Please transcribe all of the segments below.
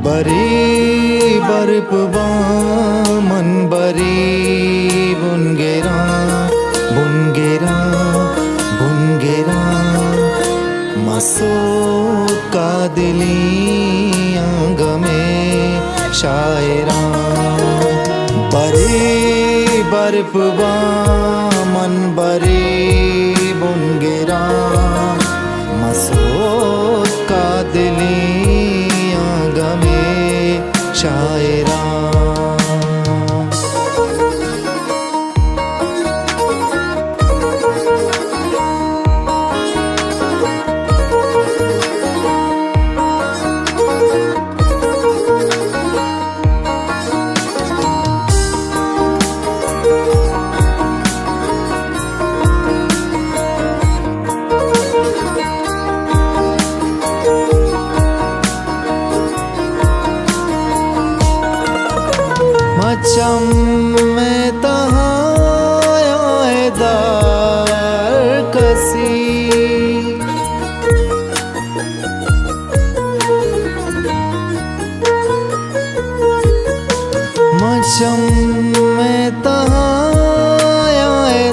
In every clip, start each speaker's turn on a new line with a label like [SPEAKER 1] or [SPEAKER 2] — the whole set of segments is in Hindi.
[SPEAKER 1] बरी बरपवा मन बरी बुनगेरा बुनगेरा बुनगेरा मसो का दिली आंग में शायरा बरी बरपवा मन बरी बुनगेरा मसो का दिली आंग में शायरा मचम में तहां दार कसी मचम में तहां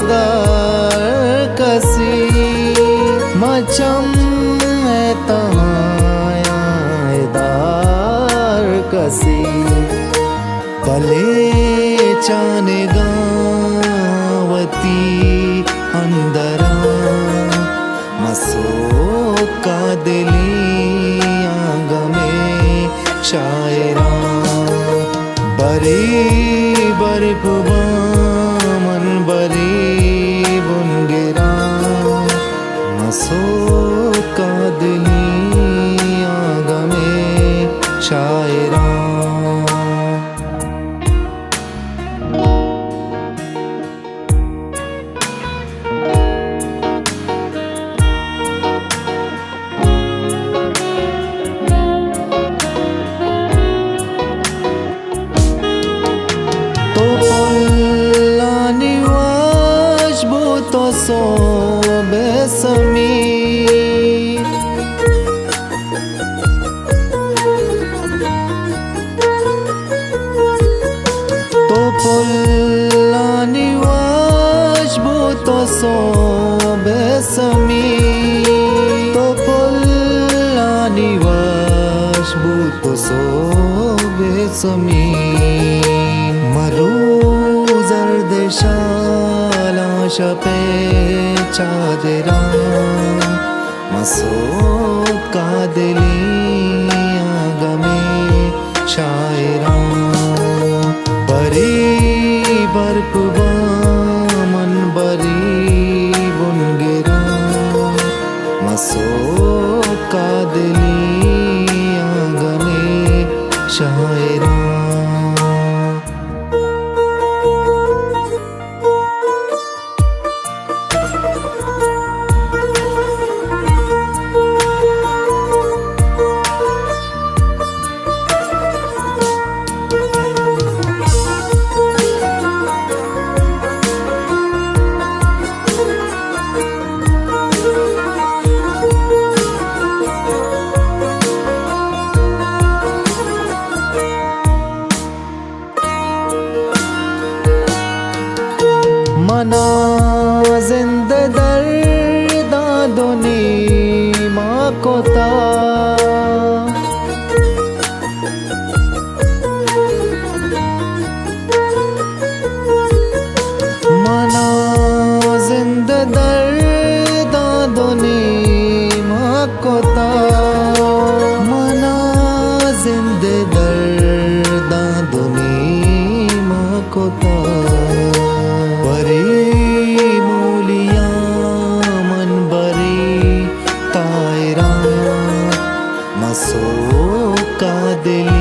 [SPEAKER 1] दार कसी मचम में तहां दार कसी भले चाने गावती अंदरा मसो का दिली आंग में शायरा बरी बरपवा मन बरी बुनगेरा मसो का दिली आंग में शायरा so besami to polani washbu to so besami to polani washbu to so besami maru zardesha शपे चादरा मसो का दिली आंग में शायरा बरी बरपवा मन बरी बुनगेरा मसो का दिली आंग में शायरा मना जिंदा दर्दा दोनी माँ को ता मना जिंदा दर्दा दोनी माँ को ता मना जिंदा दर्दा दोनी माँ को ता मूलिया मन बरी तायरा मसो का दिल